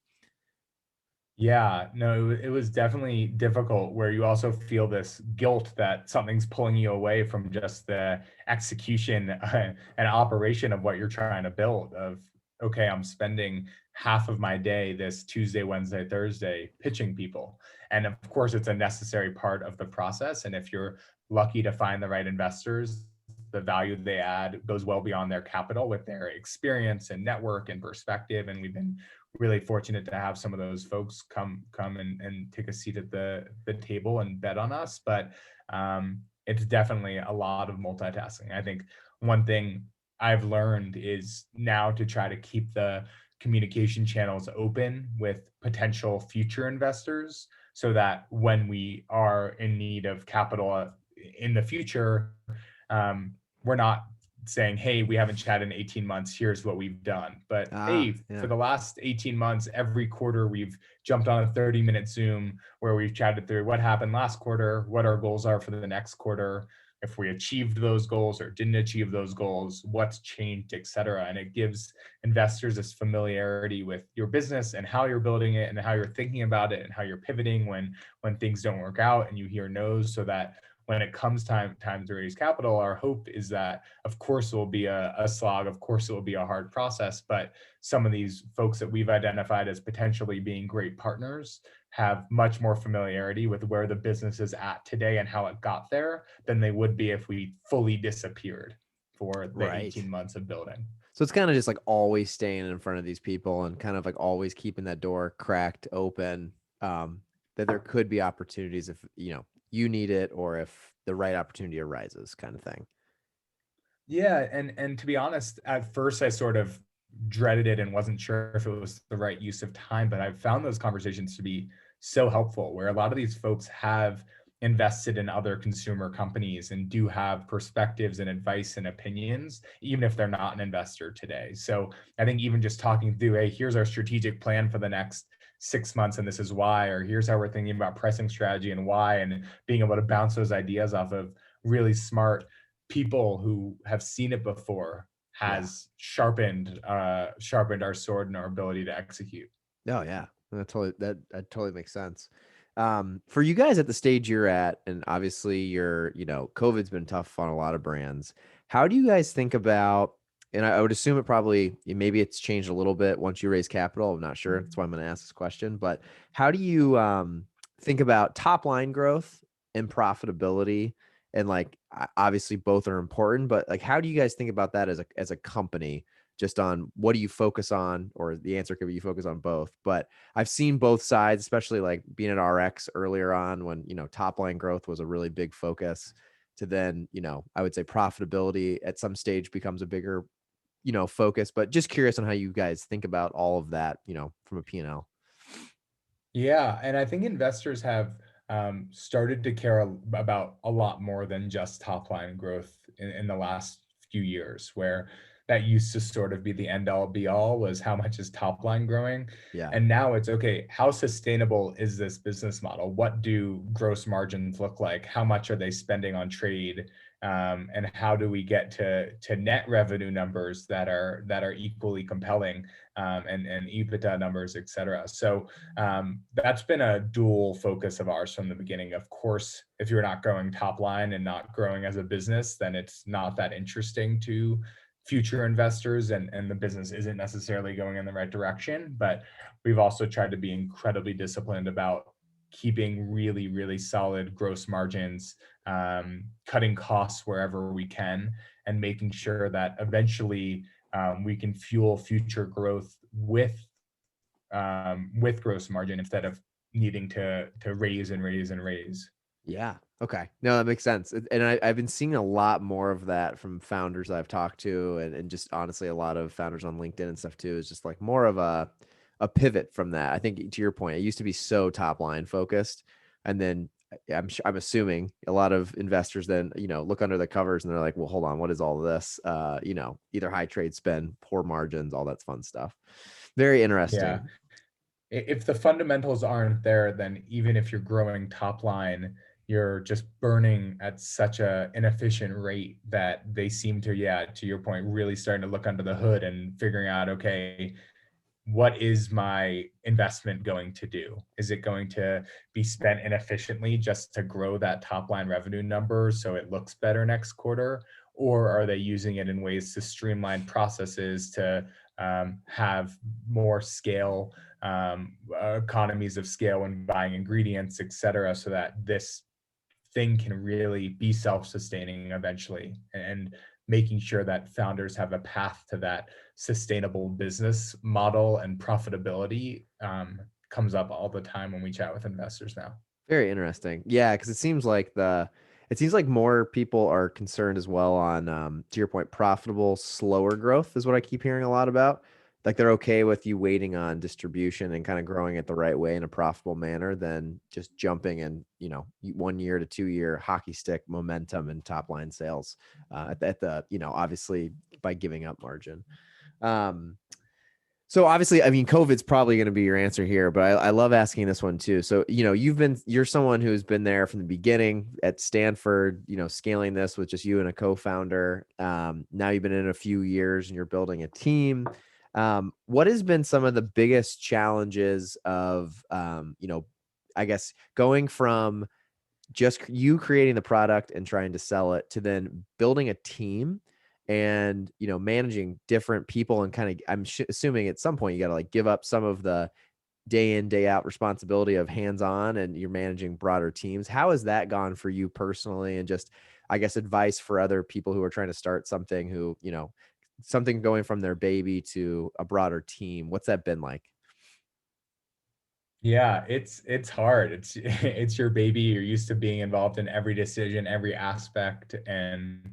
Yeah, no, it was definitely difficult where you also feel this guilt that something's pulling you away from just the execution and operation of what you're trying to build of, okay, I'm spending half of my day this Tuesday, Wednesday, Thursday pitching people. And of course, it's a necessary part of the process. And if you're lucky to find the right investors, the value they add goes well beyond their capital with their experience and network and perspective. And we've been really fortunate to have some of those folks come and take a seat at the table and bet on us. But it's definitely a lot of multitasking. I think one thing I've learned is now to try to keep the communication channels open with potential future investors so that when we are in need of capital in the future, we're not saying, hey, we haven't chatted in 18 months. Here's what we've done. But Ah, hey, for yeah. the last 18 months, every quarter, we've jumped on a 30-minute Zoom where we've chatted through what happened last quarter, what our goals are for the next quarter, if we achieved those goals or didn't achieve those goals, what's changed, et cetera. And it gives investors this familiarity with your business and how you're building it and how you're thinking about it and how you're pivoting when things don't work out and you hear no's, so that when it comes time to raise capital, our hope is that, of course, it will be a slog. Of course, it will be a hard process. But some of these folks that we've identified as potentially being great partners have much more familiarity with where the business is at today and how it got there than they would be if we fully disappeared for the Right. 18 months of building. So it's kind of just like always staying in front of these people and kind of like always keeping that door cracked open. That there could be opportunities if you need it or if the right opportunity arises, kind of thing. Yeah, and to be honest, at first I sort of dreaded it and wasn't sure if it was the right use of time, but I've found those conversations to be so helpful where a lot of these folks have invested in other consumer companies and do have perspectives and advice and opinions, even if they're not an investor today. So I think even just talking through, hey, here's our strategic plan for the next 6 months and this is why, or here's how we're thinking about pricing strategy and why, and being able to bounce those ideas off of really smart people who have seen it before Yeah. has sharpened our sword and our ability to execute. Oh yeah. That totally makes sense. For you guys at the stage you're at, and obviously COVID's been tough on a lot of brands. How do you guys think about, and I would assume it probably, maybe it's changed a little bit once you raise capital. I'm not sure. That's why I'm going to ask this question. But how do you think about top line growth and profitability? And like, obviously both are important, but like, how do you guys think about that as a company? Just on what do you focus on, or the answer could be you focus on both. But I've seen both sides, especially like being at RX earlier on when, top line growth was a really big focus to then, I would say profitability at some stage becomes a bigger, focus. But just curious on how you guys think about all of that, from a P&L. Yeah, and I think investors have started to care about a lot more than just top line growth in the last few years, where that used to sort of be the end all be all was how much is top line growing. Yeah. And now it's okay, how sustainable is this business model? What do gross margins look like? How much are they spending on trade? And how do we get to net revenue numbers that are equally compelling, and EBITDA numbers, et cetera. So that's been a dual focus of ours from the beginning. Of course, if you're not growing top line and not growing as a business, then it's not that interesting to future investors, and the business isn't necessarily going in the right direction. But we've also tried to be incredibly disciplined about keeping really, really solid gross margins, cutting costs wherever we can, and making sure that eventually we can fuel future growth with gross margin instead of needing to raise and raise and raise. Yeah. Okay. No, that makes sense. And I've been seeing a lot more of that from founders I've talked to, and just honestly, a lot of founders on LinkedIn and stuff too, is just like more of a a pivot from that. I think to your point, it used to be so top line focused, and then I'm assuming a lot of investors then, look under the covers and they're like, well, hold on, what is all this? Either high trade spend, poor margins, all that fun stuff. Very Yeah. interesting. If the fundamentals aren't there, then even if you're growing top line, you're just burning at such a inefficient rate that they seem to, yeah, to your point, really starting to look under the hood and figuring out, okay, what is my investment going to do? Is it going to be spent inefficiently just to grow that top line revenue number so it looks better next quarter? Or are they using it in ways to streamline processes to have more scale, economies of scale when buying ingredients, et cetera, so that this thing can really be self-sustaining eventually, and making sure that founders have a path to that sustainable business model and profitability comes up all the time when we chat with investors now. Very interesting. Yeah, because it seems like more people are concerned as well on, to your point, profitable, slower growth is what I keep hearing a lot about. Like they're okay with you waiting on distribution and kind of growing it the right way in a profitable manner than just jumping and, 1 year to 2 year hockey stick momentum and top line sales, obviously by giving up margin. Um, so obviously, I mean, COVID's probably going to be your answer here, but I love asking this one too. So, you're someone who's been there from the beginning at Stanford, scaling this with just you and a co-founder. Now you've been in a few years and you're building a team. What has been some of the biggest challenges of, I guess going from just you creating the product and trying to sell it to then building a team and managing different people and kind of assuming at some point you got to like give up some of the day in day out responsibility of hands on and you're managing broader teams. How has that gone for you personally, and just I guess advice for other people who are trying to start something, who something going from their baby to a broader team? What's that been like? Yeah, it's hard. It's it's your baby. You're used to being involved in every decision, every aspect, and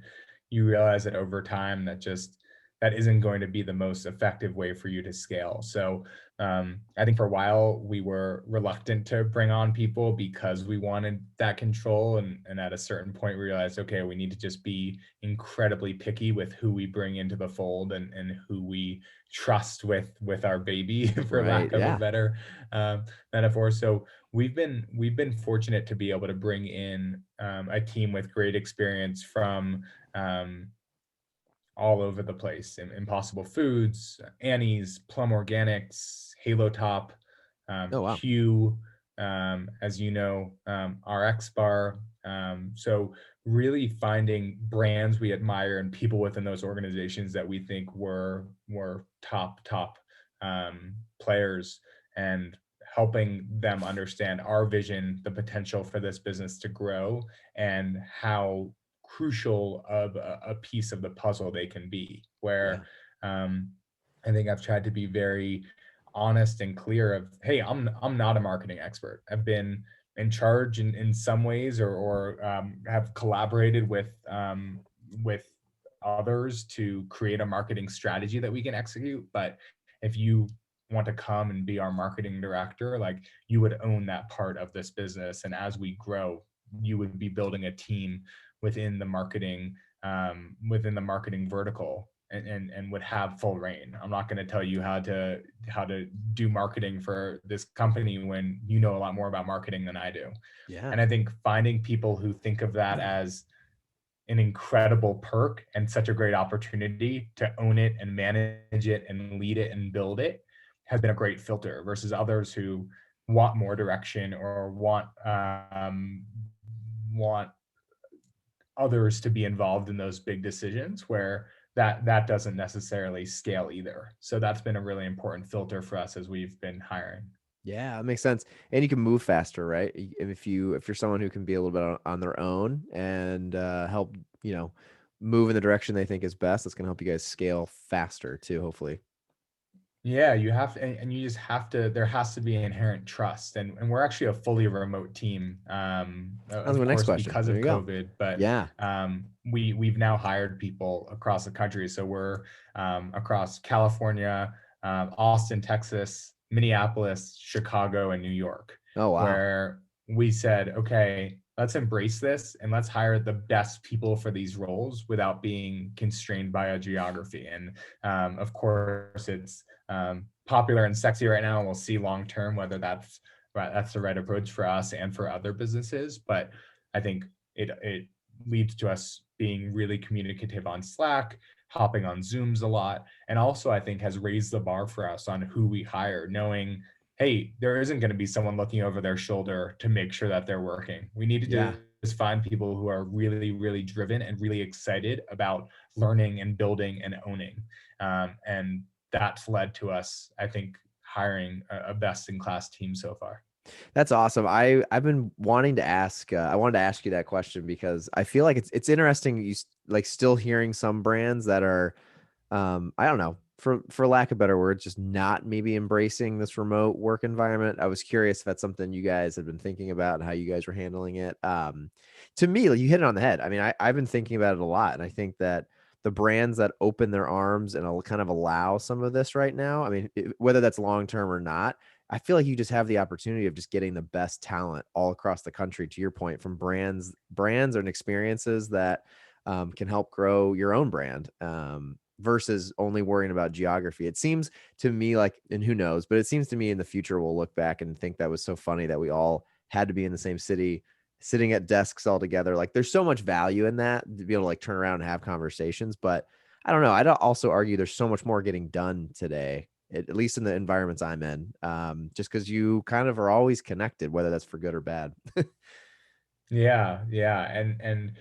you realize that over time that just that isn't going to be the most effective way for you to scale. So I think for a while we were reluctant to bring on people because we wanted that control, and at a certain point we realized, okay, we need to just be incredibly picky with who we bring into the fold, and who we trust with our baby, for Right. lack of a Yeah. better metaphor. So we've been fortunate to be able to bring in a team with great experience from um, all over the place: Impossible Foods, Annie's, Plum Organics, Halo Top, Oh, wow. Q, as you know, RX Bar. So really finding brands we admire and people within those organizations that we think were top players, and helping them understand our vision, the potential for this business to grow, and how crucial of a piece of the puzzle they can be. Yeah. Where um, I think I've tried to be very honest and clear of, hey, I'm not a marketing expert. I've been in charge in some ways, or have collaborated with others to create a marketing strategy that we can execute. But if you want to come and be our marketing director, like, you would own that part of this business. And as we grow, you would be building a team within the marketing vertical, and would have full reign. I'm not going to tell you how to do marketing for this company when you know a lot more about marketing than I do. Yeah. And I think finding people who think of that as an incredible perk and such a great opportunity to own it and manage it and lead it and build it has been a great filter, versus others who want more direction, or want others to be involved in those big decisions, where that doesn't necessarily scale either. So that's been a really important filter for us as we've been hiring. Yeah, that makes sense. And you can move faster, right? If you're someone who can be a little bit on their own and help, move in the direction they think is best, that's going to help you guys scale faster too, hopefully. Yeah, you have to, and you just have to, there has to be inherent trust. And we're actually a fully remote team, That was of my next course, question. because There of you go. COVID, but Yeah. we've now hired people across the country. So we're across California, Austin, Texas, Minneapolis, Chicago, and New York, Oh, wow. where we said, okay, let's embrace this and let's hire the best people for these roles without being constrained by a geography. And of course, it's popular and sexy right now, and we'll see long term whether that's the right approach for us and for other businesses. But I think it leads to us being really communicative on Slack, hopping on Zooms a lot, and also I think has raised the bar for us on who we hire, knowing, hey, there isn't going to be someone looking over their shoulder to make sure that they're working. We need Yeah. to just find people who are really, really driven and really excited about learning and building and owning. And that's led to us, I think, hiring a best in class team so far. That's awesome. I've been wanting to ask. I wanted to ask you that question because I feel like it's interesting. Like still hearing some brands that are, I don't know, for lack of better words, just not maybe embracing this remote work environment. I was curious if that's something you guys have been thinking about and how you guys were handling it. To me, like, you hit it on the head. I mean, I've been thinking about it a lot, and I think that the brands that open their arms and kind of allow some of this right now, I mean, whether that's long term or not, I feel like you just have the opportunity of just getting the best talent all across the country. To your point, from brands and experiences that can help grow your own brand. Versus only worrying about geography. It seems to me like, and who knows, but it seems to me in the future we'll look back and think that was so funny that we all had to be in the same city, sitting at desks all together. Like there's so much value in that to be able to like turn around and have conversations. But I don't know. I'd also argue there's so much more getting done today, at least in the environments I'm in. Just because you kind of are always connected, whether that's for good or bad. Yeah, yeah. And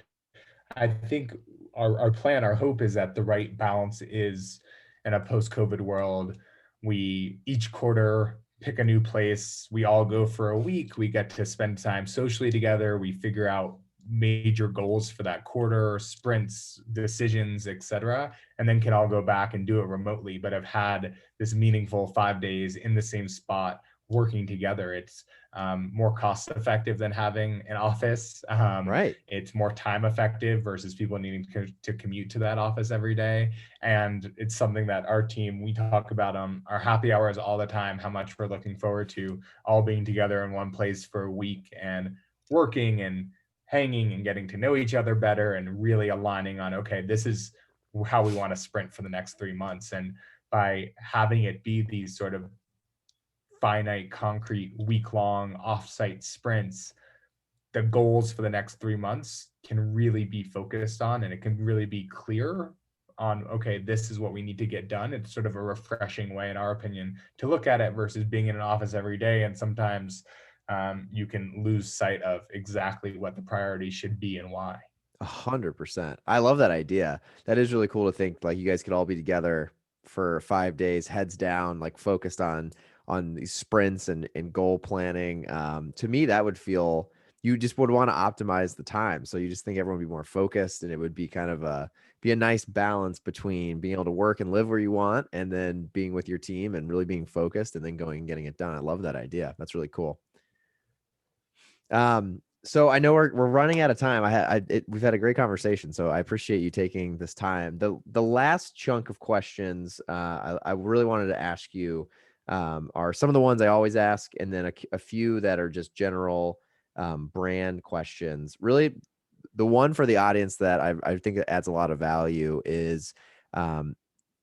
I think our plan, our hope is that the right balance is in a post-COVID world, we each quarter pick a new place, we all go for a week, we get to spend time socially together, we figure out major goals for that quarter, sprints, decisions, etc., and then can all go back and do it remotely, but have had this meaningful 5 days in the same spot working together. It's more cost effective than having an office. Right. It's more time effective versus people needing to commute to that office every day. And it's something that our team, we talk about our happy hours all the time, how much we're looking forward to all being together in one place for a week and working and hanging and getting to know each other better and really aligning on, okay, this is how we want to sprint for the next 3 months. And by having it be these sort of finite, concrete, week long offsite sprints, the goals for the next 3 months can really be focused on and it can really be clear on, okay, this is what we need to get done. It's sort of a refreshing way, in our opinion, to look at it versus being in an office every day. And sometimes you can lose sight of exactly what the priorities should be and why. 100%. I love that idea. That is really cool to think like you guys could all be together for 5 days, heads down, like focused on these sprints and goal planning. To me, that would feel you just would want to optimize the time. So you just think everyone would be more focused, and it would be kind of be a nice balance between being able to work and live where you want, and then being with your team and really being focused, and then going and getting it done. I love that idea. That's really cool. So I know we're running out of time. We've had a great conversation, so I appreciate you taking this time. The last chunk of questions I really wanted to ask you are some of the ones I always ask, and then a few that are just general brand questions. Really, the one for the audience that I think that adds a lot of value is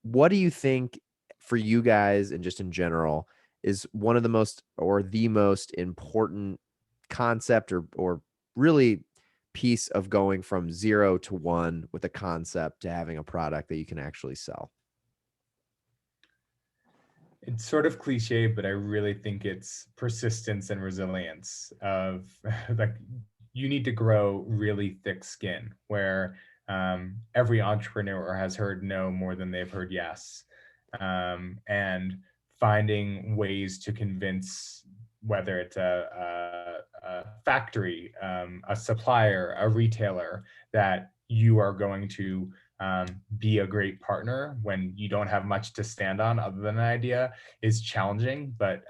what do you think for you guys and just in general is one of the most or the most important concept or really piece of going from 0 to 1 with a concept to having a product that you can actually sell? It's sort of cliche, but I really think it's persistence and resilience of like you need to grow really thick skin where every entrepreneur has heard no more than they've heard yes. And finding ways to convince whether it's a factory, a supplier, a retailer that you are going to be a great partner when you don't have much to stand on other than an idea is challenging, but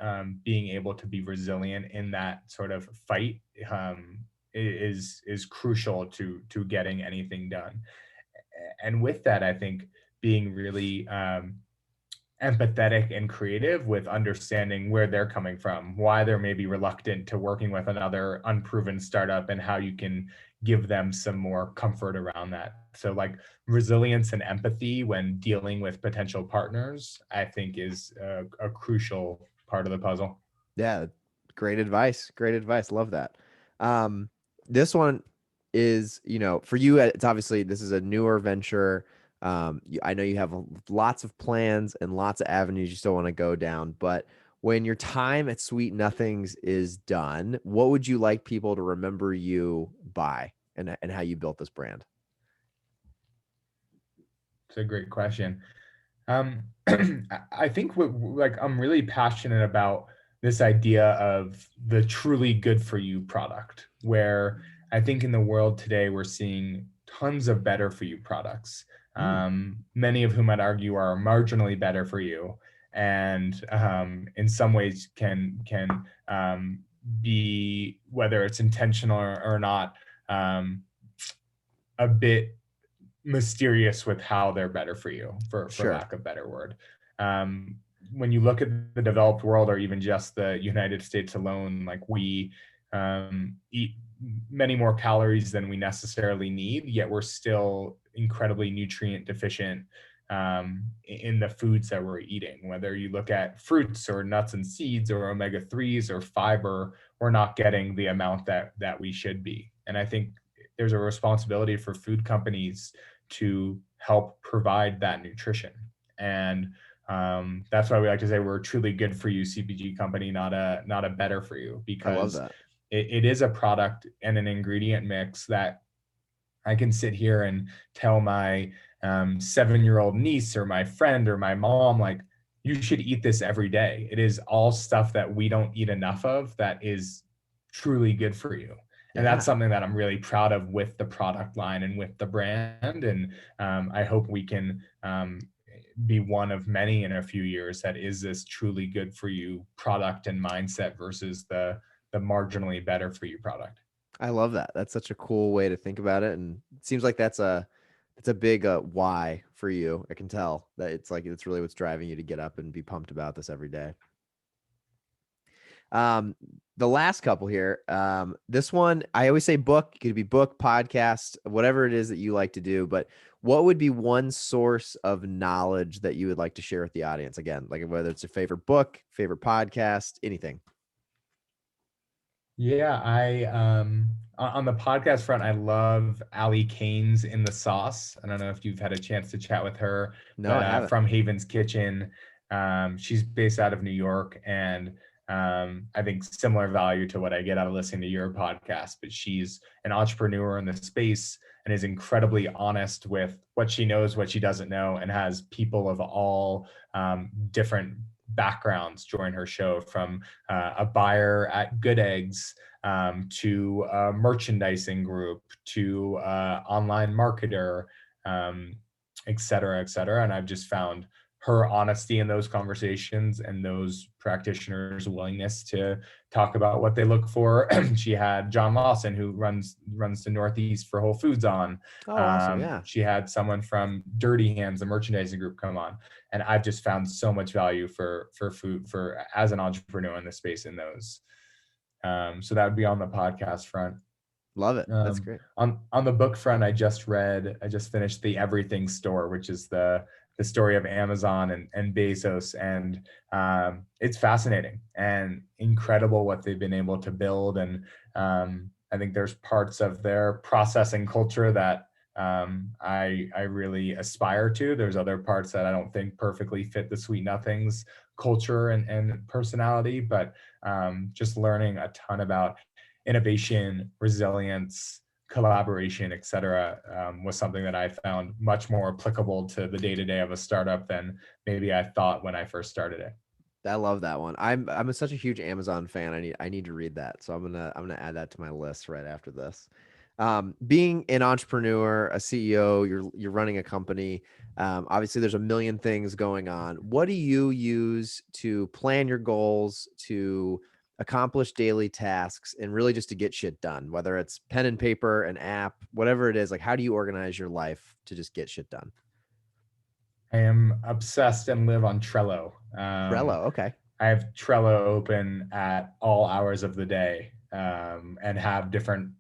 being able to be resilient in that sort of fight is crucial to getting anything done. And with that, I think being really empathetic and creative with understanding where they're coming from, why they're maybe reluctant to working with another unproven startup, and how you can give them some more comfort around that. So like resilience and empathy when dealing with potential partners, I think is a crucial part of the puzzle. Yeah, great advice. Great advice. Love that. Um, this one is, for you, it's obviously this is a newer venture. I know you have lots of plans and lots of avenues you still want to go down, but when your time at Sweet Nothings is done, what would you like people to remember you by and how you built this brand? It's a great question. Um, I think like I'm really passionate about this idea of the truly good for you product, where I think in the world today we're seeing tons of better for you products, Mm, many of whom I'd argue are marginally better for you, and in some ways be, whether it's intentional or not, um, a bit mysterious with how they're better for you, for sure. lack of a better word. Um, when you look at the developed world, or even just the United States alone, like we eat many more calories than we necessarily need, yet we're still incredibly nutrient deficient in the foods that we're eating. Whether you look at fruits or nuts and seeds or omega 3s or fiber, we're not getting the amount that we should be. And I think there's a responsibility for food companies to help provide that nutrition. And that's why we like to say we're a truly good for you CPG company, not a better for you, I love because that. it is a product and an ingredient mix that I can sit here and tell my 7-year-old niece or my friend or my mom, like, you should eat this every day. It is all stuff that we don't eat enough of that is truly good for you. And that's Yeah. something that I'm really proud of with the product line and with the brand. And I hope we can be one of many in a few years that is this truly good for you product and mindset versus the marginally better for you product. I love that. That's such a cool way to think about it, and it seems like that's a big why for you. I can tell that it's like it's really what's driving you to get up and be pumped about this every day. Um, the last couple here, this one I always say book. It could be book, podcast, whatever it is that you like to do. But what would be one source of knowledge that you would like to share with the audience? Again, like whether it's a favorite book, favorite podcast, anything. Yeah, I on the podcast front, I love Allie Kane's In the Sauce. I don't know if you've had a chance to chat with her, No, but I haven't. from Haven's Kitchen, she's based out of New York, and I think similar value to what I get out of listening to your podcast. But she's an entrepreneur in the space and is incredibly honest with what she knows, what she doesn't know, and has people of all different backgrounds join her show, from a buyer at Good Eggs to a merchandising group to online marketer, um, et cetera, et cetera. And I've just found her honesty in those conversations and those practitioners' willingness to talk about what they look for. She had John Lawson, who runs the Northeast for Whole Foods, on. Oh, awesome. Yeah. She had someone from Dirty Hands, the merchandising group, come on, and I've just found so much value for food, for as an entrepreneur in the space in those. So that would be on the podcast front. Love it. That's great. On the book front, I just finished The Everything Store, which is the story of Amazon and Bezos, and it's fascinating and incredible what they've been able to build. And I think there's parts of their process and culture that I really aspire to. There's other parts that I don't think perfectly fit the Sweet Nothings culture and personality, but just learning a ton about innovation, resilience, collaboration, et cetera, was something that I found much more applicable to the day to day of a startup than maybe I thought when I first started it. I love that one. Such a huge Amazon fan. I need to read that. So I'm gonna add that to my list right after this. Being an entrepreneur, a CEO, you're running a company. Obviously, there's a million things going on. What do you use to plan your goals, to accomplish daily tasks, and really just to get shit done? Whether it's pen and paper, an app, whatever it is. Like, how do you organize your life to just get shit done? I am obsessed and live on Trello. Trello. Okay. I have Trello open at all hours of the day, and have different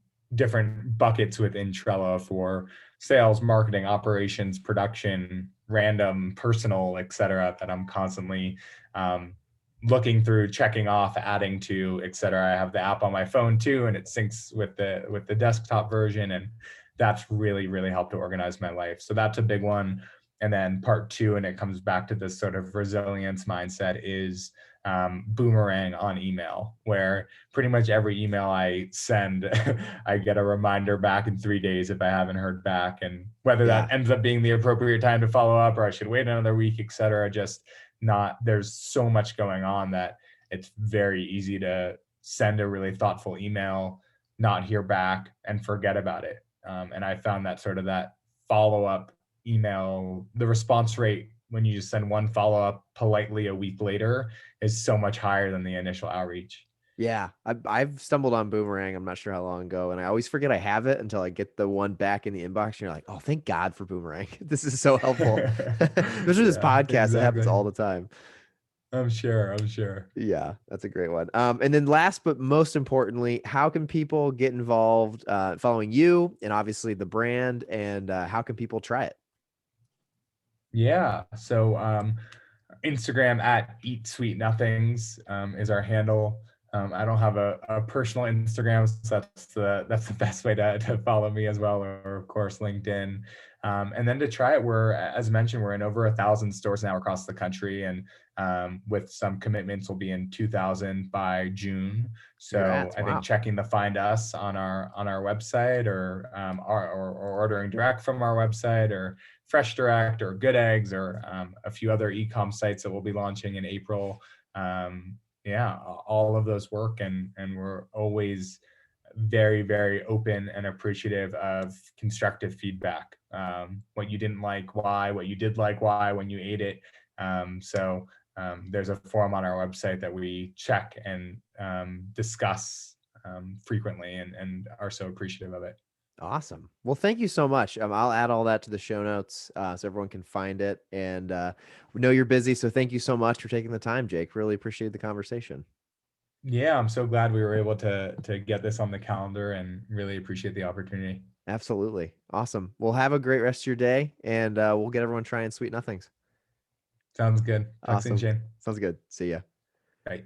buckets within Trello for sales, marketing, operations, production, random, personal, etc. That I'm constantly um, looking through, checking off, adding to, etc. I have the app on my phone too, and it syncs with the desktop version, and that's really helped to organize my life. So that's a big one. And then part two, and it comes back to this sort of resilience mindset, is boomerang on email, where pretty much every email I send, I get a reminder back in 3 days if I haven't heard back. And whether Yeah. that ends up being the appropriate time to follow up or I should wait another week, et cetera, just not, there's so much going on that it's very easy to send a really thoughtful email, not hear back, and forget about it. And I found that sort of that follow up email, the response rate when you just send one follow up politely a week later is so much higher than the initial outreach. Yeah, I've stumbled on Boomerang. I'm not sure how long ago, and I always forget I have it until I get the one back in the inbox. And you're like, oh, thank God for Boomerang. This is so helpful. Especially this Yeah, podcast, it happens exactly. all the time. I'm sure. I'm sure. Yeah, that's a great one. And then last but most importantly, how can people get involved following you and obviously the brand, and how can people try it? Yeah. So Instagram at Eat Sweet Nothings is our handle. I don't have a personal Instagram, so that's the best way to follow me as well, or of course LinkedIn. And then to try it, we're, as mentioned, we're in over 1,000 stores now across the country, and with some commitments, we'll be in 2,000 by June. So Congrats. I think Wow. checking the Find Us on our website, or ordering direct from our website, or Fresh Direct, or Good Eggs, or a few other e-com sites that we'll be launching in April. Yeah, all of those work, and we're always very open and appreciative of constructive feedback. What you didn't like, why; what you did like, why, when you ate it. There's a forum on our website that we check and discuss frequently, and are so appreciative of it. Awesome. Well, thank you so much. I'll add all that to the show notes so everyone can find it. And we know you're busy, so thank you so much for taking the time, Jake. Really appreciate the conversation. Yeah, I'm so glad we were able to get this on the calendar, and really appreciate the opportunity. Absolutely. Awesome. Well, have a great rest of your day, and we'll get everyone trying Sweet Nothings. Sounds good. Talk soon, Awesome. Shane. Sounds good. See ya. Bye.